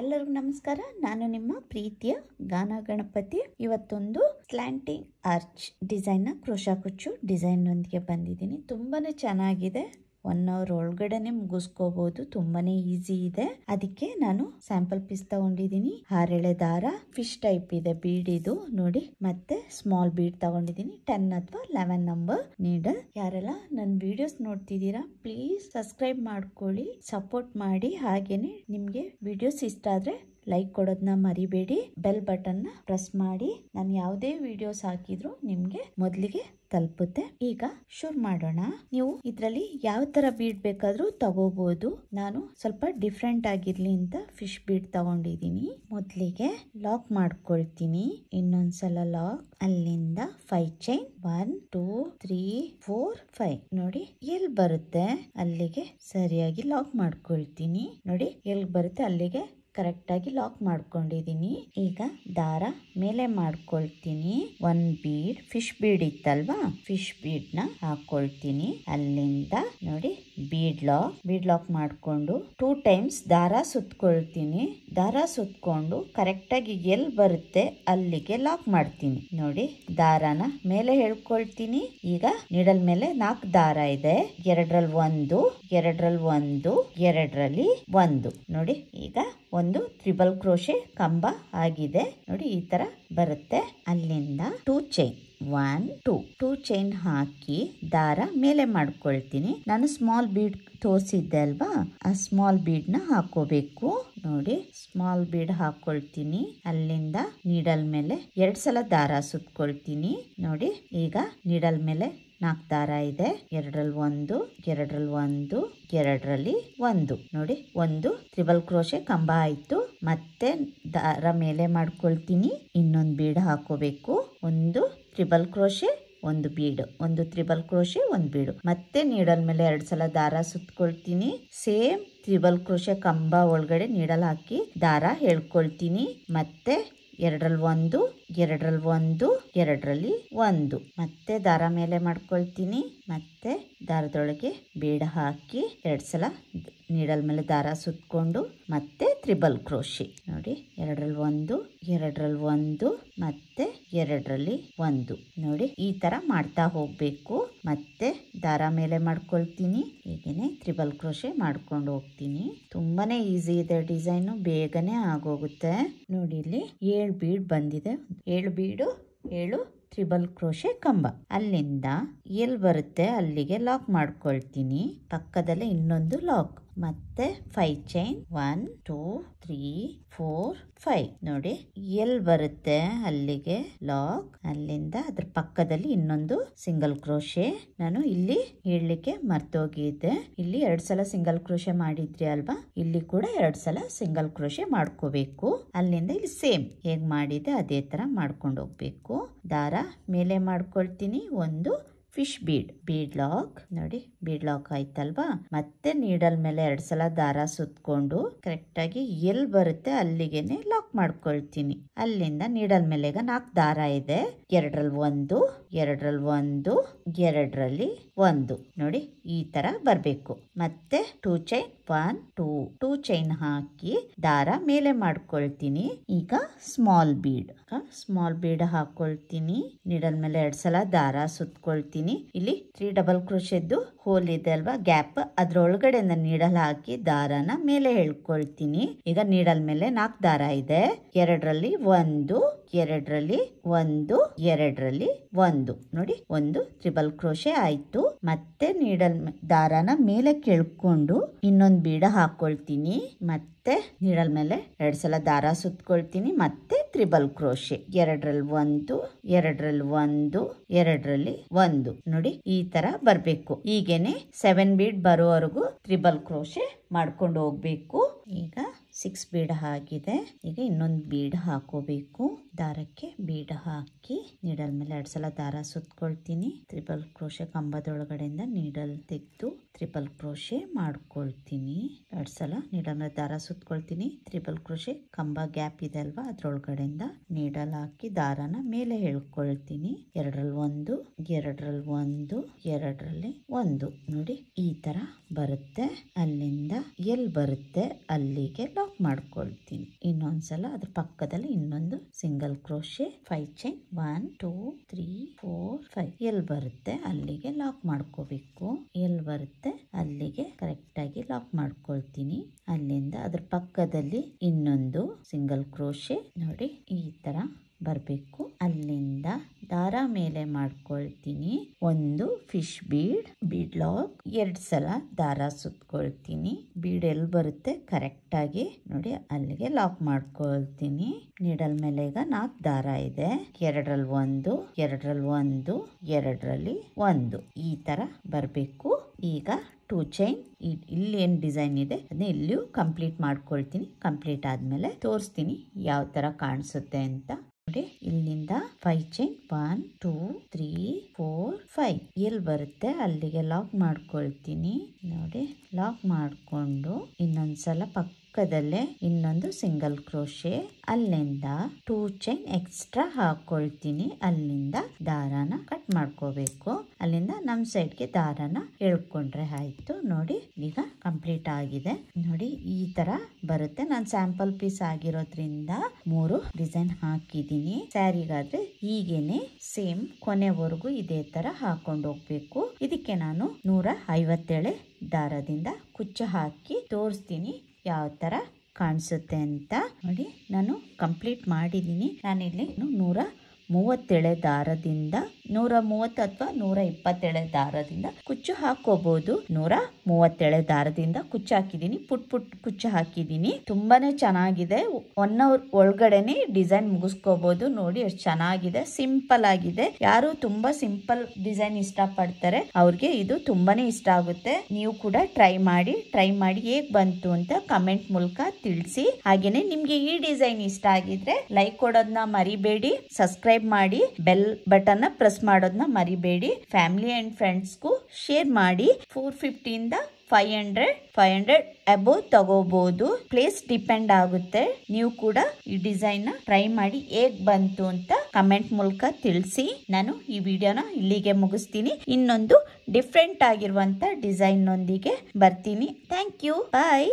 ಎಲ್ಲರಿಗೂ ನಮಸ್ಕಾರ. ನಾನು ನಿಮ್ಮ ಪ್ರೀತಿಯ ಗಾನ ಗಣಪತಿ. ಇವತ್ತೊಂದು ಸ್ಲ್ಯಾಂಟಿಂಗ್ ಆರ್ಚ್ ಡಿಸೈನ್ ಕ್ರೋಶಾ ಕುಚ್ಚು ಡಿಸೈನ್ ಒಂದಿಗೆ ಬಂದಿದ್ದೀನಿ. ತುಂಬಾನೇ ಚೆನ್ನಾಗಿದೆ. 1 ಅವರ್ ಒಳಗಡೆನೆ ಮುಗಿಸ್ಕೋಬಹುದು. ತುಂಬಾನೇ ಈಸಿ ಇದೆ. ಅದಕ್ಕೆ ನಾನು ಸ್ಯಾಂಪಲ್ ಪೀಸ್ ತಗೊಂಡಿದ್ದೀನಿ. 6 ಎಳೆ ದಾರ, ಫಿಶ್ ಟೈಪ್ ಇದೆ ಬೀಡ್ ಇದು ನೋಡಿ. ಮತ್ತೆ ಸ್ಮಾಲ್ ಬೀಡ್ ತಗೊಂಡಿದ್ದೀನಿ. 10 ಅಥವಾ 11 ನಂಬರ್ ನೀಡಲ್. ಯಾರೆಲ್ಲ ನನ್ನ ವಿಡಿಯೋಸ್ ನೋಡ್ತಿದ್ದೀರಾ ಪ್ಲೀಸ್ ಸಬ್ಸ್ಕ್ರೈಬ್ ಮಾಡ್ಕೊಳ್ಳಿ, ಸಪೋರ್ಟ್ ಮಾಡಿ. ಹಾಗೇನೆ ನಿಮ್ಗೆ ವಿಡಿಯೋಸ್ ಇಷ್ಟ ಆದ್ರೆ ಲೈಕ್ ಕೊಡೋದನ್ನ ಮರಿಬೇಡಿ. ಬೆಲ್ ಬಟನ್ ನ ಪ್ರೆಸ್ ಮಾಡಿ. ನಾನು ಯಾವುದೇ ವಿಡಿಯೋಸ್ ಹಾಕಿದ್ರು ನಿಮ್ಗೆ ಮೊದಲಿಗೆ ತಲುಪುತ್ತೆ. ಈಗ ಶುರು ಮಾಡೋಣ. ನೀವು ಇದರಲ್ಲಿ ಯಾವ ತರ ಬೀಡ್ ಬೇಕಾದ್ರೂ ತಗೋಬಹುದು. ನಾನು ಸ್ವಲ್ಪ ಡಿಫ್ರೆಂಟ್ ಆಗಿರ್ಲಿ ಅಂತ ಫಿಶ್ ಬೀಡ್ ತಗೊಂಡಿದ್ದೀನಿ. ಮೊದಲಿಗೆ ಲಾಕ್ ಮಾಡ್ಕೊಳ್ತೀನಿ. ಇನ್ನೊಂದ್ಸಲ ಲಾಕ್. ಅಲ್ಲಿಂದ 5 ಚೈನ್ 1 2 3 4 5 ನೋಡಿ ಎಲ್ಲಿ ಬರುತ್ತೆ ಅಲ್ಲಿಗೆ ಸರಿಯಾಗಿ ಲಾಕ್ ಮಾಡ್ಕೊಳ್ತೀನಿ. ನೋಡಿ ಎಲ್ಲಿ ಬರುತ್ತೆ ಅಲ್ಲಿಗೆ ಕರೆಕ್ಟ್ ಆಗಿ ಲಾಕ್ ಮಾಡ್ಕೊಂಡಿದೀನಿ. ಈಗ ದಾರ ಮೇಲೆ ಮಾಡ್ಕೊಳ್ತೀನಿ. 1 ಬೀಡ್ ಫಿಶ್ ಬೀಡ್ ಇತ್ತಲ್ವಾ, ಫಿಶ್ ಬೀಡ್ ನ ಹಾಕೊಳ್ತೀನಿ. ಅಲ್ಲಿಂದ ನೋಡಿ ಬೀಡ್ ಲಾಕ್ ಮಾಡ್ಕೊಂಡು 2 ಟೈಮ್ಸ್ ದಾರ ಸುತ್ಕೊಳ್ತೀನಿ. ದಾರ ಸುತ್ಕೊಂಡು ಕರೆಕ್ಟ್ ಆಗಿ ಎಲ್ಲಿ ಬರುತ್ತೆ ಅಲ್ಲಿಗೆ ಲಾಕ್ ಮಾಡ್ತೀನಿ. ನೋಡಿ ದಾರನ ಮೇಲೆ ಹೇಳ್ಕೊಳ್ತೀನಿ. ಈಗ ನೀಡಲ್ ಮೇಲೆ 4 ದಾರ ಇದೆ. 2ರಲ್ಲಿ 1, 2ರಲ್ಲಿ 1, 2ರಲ್ಲಿ 1 ನೋಡಿ. ಈಗ ಒಂದು ಟ್ರಿಬಲ್ ಕ್ರೋಶೆ ಕಂಬ ಆಗಿದೆ ನೋಡಿ. ಈ ತರ ಬರುತ್ತೆ. ಅಲ್ಲಿಂದ 2 ಚೈನ್ 1 2 ಚೈನ್ ಹಾಕಿ ದಾರ ಮೇಲೆ ಮಾಡ್ಕೊಳ್ತೀನಿ. ನಾನು ಸ್ಮಾಲ್ ಬೀಡ್ ತೋರಿಸಿದ್ದೆ ಅಲ್ವಾ, ಆ ಸ್ಮಾಲ್ ಬೀಡ್ ನ ಹಾಕೋಬೇಕು. ನೋಡಿ ಸ್ಮಾಲ್ ಬೀಡ್ ಹಾಕೊಳ್ತೀನಿ. ಅಲ್ಲಿಂದ ನೀಡಲ್ ಮೇಲೆ 2 ಸಲ ದಾರ ಸುತ್ಕೊಳ್ತೀನಿ. ನೋಡಿ ಈಗ ನೀಡಲ್ ಮೇಲೆ 4 ದಾರ ಇದೆ. 2ರಲ್ಲಿ 1, 2ರಲ್ಲಿ 1, 2ರಲ್ಲಿ 1 ನೋಡಿ. ಒಂದು ಟ್ರಿಬಲ್ ಕ್ರೋಶೆ ಕಂಬ ಆಯ್ತು. ಮತ್ತೆ ದಾರ ಮೇಲೆ ಮಾಡ್ಕೊಳ್ತೀನಿ. ಇನ್ನೊಂದು ಬೀಡ್ ಹಾಕೋಬೇಕು. ಒಂದು ಟ್ರಿಬಲ್ ಕ್ರೋಶೆ, ಒಂದು ಬೀಡ್, ಒಂದು ಟ್ರಿಬಲ್ ಕ್ರೋಶೆ, ಒಂದು ಬೀಡು. ಮತ್ತೆ ನೀಡಲ್ ಮೇಲೆ 2 ಸಲ ದಾರ ಸುತ್ಕೊಳ್ತೀನಿ. ಸೇಮ್ ಟ್ರಿಬಲ್ ಕ್ರೋಶೆ ಕಂಬ ಒಳಗಡೆ ನೀಡಲ್ ಹಾಕಿ ದಾರ ಹೇಳ್ಕೊಳ್ತೀನಿ. ಮತ್ತೆ 2ರಲ್ಲಿ 1, 2ರಲ್ಲಿ 1, 2ರಲ್ಲಿ 1 ಮತ್ತೆ ದಾರ ಮೇಲೆ ಮಾಡ್ಕೊಳ್ತೀನಿ. ಮತ್ತೆ ದಾರದೊಳಗೆ ಬೀಡ್ ಹಾಕಿ 2 ಸಲ ನೀಡಲ್ ಮೇಲೆ ದಾರ ಸುತ್ಕೊಂಡು ಮತ್ತೆ ಟ್ರಿಬಲ್ ಕ್ರೋಶೆ ನೋಡಿ. 2ರಲ್ಲಿ 1, 2ರಲ್ಲಿ 1 ಮತ್ತೆ 2ರಲ್ಲಿ 1 ನೋಡಿ. ಈ ತರ ಮಾಡ್ತಾ ಹೋಗ್ಬೇಕು. ಮತ್ತೆ ದಾರ ಮೇಲೆ ಮಾಡ್ಕೊಳ್ತೀನಿ. ಹೀಗೇನೆ ಟ್ರಿಬಲ್ ಕ್ರೋಶೆ ಮಾಡ್ಕೊಂಡು ಹೋಗ್ತೀನಿ. ತುಂಬಾನೇ ಈಸಿ ಇದೆ ಡಿಸೈನ್, ಬೇಗನೆ ಆಗೋಗುತ್ತೆ. ನೋಡಿ ಇಲ್ಲಿ 7 ಬೀಡ್ ಬಂದಿದೆ. 7 ಬೀಡು 7 ಟ್ರಿಬಲ್ ಕ್ರೋಶೆ ಕಂಬ. ಅಲ್ಲಿಂದ ಎಲ್ಲಿ ಬರುತ್ತೆ ಅಲ್ಲಿಗೆ ಲಾಕ್ ಮಾಡ್ಕೊಳ್ತೀನಿ. ಪಕ್ಕದಲ್ಲೇ ಇನ್ನೊಂದು ಲಾಕ್. ಮತ್ತೆ 5 ಚೈನ್ 1 2 3 4 5 ನೋಡಿ ಎಲ್ಲಿ ಬರುತ್ತೆ ಅಲ್ಲಿಗೆ ಲಾಕ್. ಅಲ್ಲಿಂದ ಅದ್ರ ಪಕ್ಕದಲ್ಲಿ ಇನ್ನೊಂದು ಸಿಂಗಲ್ ಕ್ರೋಶೆ. ನಾನು ಇಲ್ಲಿ ಹೇಳಲಿಕ್ಕೆ ಮರ್ತೋಗಿದ್ದೆ. ಇಲ್ಲಿ 2 ಸಲ ಸಿಂಗಲ್ ಕ್ರೋಶೆ ಮಾಡಿದ್ರಿ ಅಲ್ವಾ, ಇಲ್ಲಿ ಕೂಡ 2 ಸಲ ಸಿಂಗಲ್ ಕ್ರೋಶೆ ಮಾಡ್ಕೋಬೇಕು. ಅಲ್ಲಿಂದ ಇಲ್ಲಿ ಸೇಮ್ ಹೇಗ್ ಮಾಡಿದೆ ಅದೇ ತರ ಮಾಡ್ಕೊಂಡು ಹೋಗ್ಬೇಕು. ದಾರ ಮೇಲೆ ಮಾಡ್ಕೊಳ್ತೀನಿ. ಒಂದು ಫಿಶ್ ಬೀಡ್ ಲಾಕ್ ನೋಡಿ. ಬೀಡ್ ಲಾಕ್ ಆಯ್ತಲ್ವಾ. ಮತ್ತೆ ನೀಡಲ್ ಮೇಲೆ 2 ಸಲ ದಾರ ಸುತ್ಕೊಂಡು ಕರೆಕ್ಟ್ ಆಗಿ ಎಲ್ಲಿ ಬರುತ್ತೆ ಅಲ್ಲಿಗೆನೆ ಲಾಕ್ ಮಾಡ್ಕೊಳ್ತೀನಿ. ಅಲ್ಲಿಂದ ನೀಡಲ್ ಮೇಲೆ ಈಗ 4 ದಾರ ಇದೆ. 2ರಲ್ಲಿ 1, 2ರಲ್ಲಿ 1, 2ರಲ್ಲಿ 1 ನೋಡಿ. ಈ ತರ ಬರ್ಬೇಕು. ಮತ್ತೆ 2 ಚೈನ್ 1 2 ಚೈನ್ ಹಾಕಿ ದಾರ ಮೇಲೆ ಮಾಡ್ಕೊಳ್ತೀನಿ. ಈಗ ಸ್ಮಾಲ್ ಬೀಡ್ ಹಾಕೊಳ್ತೀನಿ. ನೀಡಲ್ ಮೇಲೆ 2 ಸಲ ದಾರ ಸುತ್ಕೊಳ್ತೀನಿ. ಇಲ್ಲಿ 3 ಡಬಲ್ ಕ್ರೋಶೆದ್ದು ಹೋಲ್ ಇದೆ ಅಲ್ವಾ, ಗ್ಯಾಪ್, ಅದ್ರೊಳಗಡೆ ನೀಡಲ್ ಹಾಕಿ ದಾರನ ಮೇಲೆ ಹೇಳ್ಕೊಳ್ತೀನಿ. ಈಗ ನೀಡಲ್ ಮೇಲೆ 4 ದಾರ ಇದೆ. 2ರಲ್ಲಿ 1, 2ರಲ್ಲಿ 1, 2ರಲ್ಲಿ 1 ನೋಡಿ. ಒಂದು ಟ್ರಿಬಲ್ ಕ್ರೋಶೆ ಆಯ್ತು. ಮತ್ತೆ ನೀಡಲ್ ದಾರನ ಮೇಲೆ ಕೆಳ್ಕೊಂಡು ಇನ್ನೊಂದು ಬೀಡ ಹಾಕೊಳ್ತೀನಿ. ಮತ್ತೆ ನೀಡಲ್ ಮೇಲೆ 2 ಸಲ ದಾರ ಸುತ್ಕೊಳ್ತೀನಿ. ಮತ್ತೆ ಟ್ರಿಬಲ್ ಕ್ರೋಶೆ 2ರಲ್ಲಿ 1, 2ರಲ್ಲಿ 1, 2ರಲ್ಲಿ 1 ನೋಡಿ. ಈ ತರ ಬರ್ಬೇಕು. ಹೀಗೇನೆ 7 ಬೀಡ್ ಬರೋವರೆಗೂ ಟ್ರಿಬಲ್ ಕ್ರೋಶೆ ಮಾಡ್ಕೊಂಡು ಹೋಗ್ಬೇಕು. ಈಗ 6 ಬೀಡ್ ಆಗಿದೆ. ಈಗ ಇನ್ನೊಂದು ಬೀಡ್ ಹಾಕೋಬೇಕು. ದಾರಕ್ಕೆ ಬೀಡ ಹಾಕಿ ನೀಡಲ್ ಮೇಲೆ 2 ಸಲ ದಾರ ಸುತ್ಕೊಳ್ತೀನಿ. ಟ್ರಿಪಲ್ ಕ್ರೋಶೆ ಕಂಬದೊಳಗಡೆಯಿಂದ ನೀಡಲ್ ತೆಗೆದು ಟ್ರಿಪಲ್ ಕ್ರೋಶೆ ಮಾಡ್ಕೊಳ್ತೀನಿ. 2 ಸಲ ನೀಡಲ್ ಮೇಲೆ ದಾರ ಸುತ್ಕೊಳ್ತೀನಿ. ಟ್ರಿಪಲ್ ಕ್ರೋಶೆ ಕಂಬ ಗ್ಯಾಪ್ ಇದೆ ಅಲ್ವಾ, ಅದ್ರೊಳಗಡೆಯಿಂದ ನೀಡಲ್ ಹಾಕಿ ದಾರನ ಮೇಲೆ ಎಳ್ಕೊಳ್ತೀನಿ. 2ರಲ್ಲಿ 1, 2ರಲ್ಲಿ 1, 2ರಲ್ಲಿ 1 ನೋಡಿ ಈ ತರ ಬರುತ್ತೆ. ಅಲ್ಲಿಂದ ಎಲ್ಲಿ ಬರುತ್ತೆ ಅಲ್ಲಿಗೆ ಲಾಕ್ ಮಾಡ್ಕೊಳ್ತೀನಿ. ಇನ್ನೊಂದ್ಸಲ ಅದ್ರ ಪಕ್ಕದಲ್ಲಿ ಇನ್ನೊಂದು ಸಿಂಗಲ್ ಕ್ರೋಶೆ 5 ಚೈನ್ 1 2 3 4 5 ಎಲ್ಲಿ ಬರುತ್ತೆ ಅಲ್ಲಿಗೆ ಲಾಕ್ ಮಾಡ್ಕೋಬೇಕು. ಎಲ್ಲಿ ಬರುತ್ತೆ ಅಲ್ಲಿಗೆ ಕರೆಕ್ಟ್ ಆಗಿ ಲಾಕ್ ಮಾಡ್ಕೊಳ್ತೀನಿ. ಅಲ್ಲಿಂದ ಅದ್ರ ಪಕ್ಕದಲ್ಲಿ ಇನ್ನೊಂದು ಸಿಂಗಲ್ ಕ್ರೋಶೆ ನೋಡಿ ಈ ತರ ಬರಬೇಕು. ಅಲ್ಲಿಂದ ದಾರ ಮೇಲೆ ಮಾಡ್ಕೊಳ್ತೀನಿ. ಒಂದು ಫಿಶ್ ಬೀಡ್ ಲಾಕ್ 2 ಸಲ ದಾರ ಸುತ್ಕೊಳ್ತೀನಿ. ಬೀಡ್ ಎಲ್ಲಿ ಬರುತ್ತೆ ಕರೆಕ್ಟ್ ಆಗಿ ನೋಡಿ ಅಲ್ಲಿಗೆ ಲಾಕ್ ಮಾಡ್ಕೊಳ್ತೀನಿ. ನೀಡಲ್ ಮೇಲೆ ಈಗ 4 ದಾರ ಇದೆ. 2ರಲ್ಲಿ 1, 2ರಲ್ಲಿ 1, 2ರಲ್ಲಿ 1 ಈ ತರ ಬರಬೇಕು. ಈಗ 2 ಚೈನ್ ಇಲ್ಲಿ ಏನ್ ಡಿಸೈನ್ ಇದೆ ಅದನ್ನ ಇಲ್ಲಿಯೂ ಕಂಪ್ಲೀಟ್ ಮಾಡ್ಕೊಳ್ತೀನಿ. ಕಂಪ್ಲೀಟ್ ಆದ್ಮೇಲೆ ತೋರಿಸ್ತೀನಿ ಯಾವ ತರ ಕಾಣಿಸುತ್ತೆ ಅಂತ. ನೋಡಿ ಇಲ್ಲಿಂದ 5 ಚೈನ್ 1 2 3 4 5 ಎಲ್ಲಿ ಬರುತ್ತೆ ಅಲ್ಲಿಗೆ ಲಾಕ್ ಮಾಡ್ಕೊಳ್ತೀನಿ. ನೋಡಿ ಲಾಕ್ ಮಾಡ್ಕೊಂಡು ಇನ್ನೊಂದ್ಸಲ ಪಕ್ಕದಲ್ಲೇ ಇನ್ನೊಂದು ಸಿಂಗಲ್ ಕ್ರೋಶೆ, ಅಲ್ಲಿಂದ 2 ಚೈನ್ ಎಕ್ಸ್ಟ್ರಾ ಹಾಕೊಳ್ತೀನಿ. ಅಲ್ಲಿಂದ ದಾರಾನ ಕಟ್ ಮಾಡ್ಕೋಬೇಕು. ಅಲ್ಲಿಂದ ನಮ್ ಸೈಡ್ಗೆ ದಾರಾನ ಎಳ್ಕೊಂಡ್ರೆ ಆಯ್ತು. ನೋಡಿ ಈಗ ಕಂಪ್ಲೀಟ್ ಆಗಿದೆ. ನೋಡಿ ಈ ತರ ಬರುತ್ತೆ. ನಾನು ಸ್ಯಾಂಪಲ್ ಪೀಸ್ ಆಗಿರೋದ್ರಿಂದ 3 ಡಿಸೈನ್ ಹಾಕಿದೀನಿ. ಸ್ಯಾರಿಗಾದ್ರೆ ಹೀಗೇನೆ ಸೇಮ್ ಕೊನೆವರೆಗೂ ಇದೇ ತರ ಹಾಕೊಂಡು ಹೋಗ್ಬೇಕು. ಇದಕ್ಕೆ ನಾನು 157 ದಾರದಿಂದ ಕುಚ್ಚು ಹಾಕಿ ತೋರಿಸ್ತೀನಿ ಯಾವ ತರ ಕಾಣಿಸುತ್ತೆ ಅಂತ. ನೋಡಿ ನಾನು ಕಂಪ್ಲೀಟ್ ಮಾಡಿದ್ದೀನಿ. ನಾನಿಲ್ಲಿ 137 ದಾರದಿಂದ 130 ಅಥವಾ 127 ದಾರದಿಂದ ಕುಚ್ಚು ಹಾಕೋಬಹುದು. 137 ದಾರದಿಂದ ಕುಚ್ಚು ಹಾಕಿದೀನಿ. ಪುಟ್ ಕುಚ್ಚು ಹಾಕಿದೀನಿ. ತುಂಬಾನೇ ಚೆನ್ನಾಗಿದೆ. 1 ಅವರ್ ಒಳಗಡೆನೆ ಡಿಸೈನ್ ಮುಗಿಸ್ಕೋಬಹುದು. ನೋಡಿ ಎಷ್ಟು ಚೆನ್ನಾಗಿದೆ, ಸಿಂಪಲ್ ಆಗಿದೆ. ಯಾರು ತುಂಬಾ ಸಿಂಪಲ್ ಡಿಸೈನ್ ಇಷ್ಟ ಪಡ್ತಾರೆ ಅವ್ರಿಗೆ ಇದು ತುಂಬಾನೇ ಇಷ್ಟ ಆಗುತ್ತೆ. ನೀವು ಕೂಡ ಟ್ರೈ ಮಾಡಿ ಹೇಗ್ ಬಂತು ಅಂತ ಕಮೆಂಟ್ ಮೂಲಕ ತಿಳಿಸಿ. ಹಾಗೇನೆ ನಿಮ್ಗೆ ಈ ಡಿಸೈನ್ ಇಷ್ಟ ಆಗಿದ್ರೆ ಲೈಕ್ ಕೊಡೋದನ್ನ ಮರಿಬೇಡಿ, ಸಬ್ಸ್ಕ್ರೈಬ್ ಮಾಡಿ, ಬೆಲ್ ಬಟನ್ ಪ್ರೆಸ್ ಮಾಡೋದನ್ನ ಮರಿಬೇಡಿ. ಫ್ಯಾಮಿಲಿ ಅಂಡ್ ಫ್ರೆಂಡ್ಸ್ಗೂ ಶೇರ್ ಮಾಡಿ. 450 ಇಂದ 500 ಅಬೋವ್ ತಗೋಬಹುದು. ಪ್ಲೇಸ್ ಡಿಪೆಂಡ್ ಆಗುತ್ತೆ. ನೀವು ಕೂಡ ಈ ಡಿಸೈನ್ ಟ್ರೈ ಮಾಡಿ ಹೇಗ್ ಬಂತು ಅಂತ ಕಮೆಂಟ್ ಮೂಲಕ ತಿಳಿಸಿ. ನಾನು ಈ ವಿಡಿಯೋನ ಇಲ್ಲಿಗೆ ಮುಗಿಸ್ತೀನಿ. ಇನ್ನೊಂದು ಡಿಫ್ರೆಂಟ್ ಆಗಿರುವಂತ ಡಿಸೈನ್ ನೊಂದಿಗೆ ಬರ್ತೀನಿ. Thank you, bye.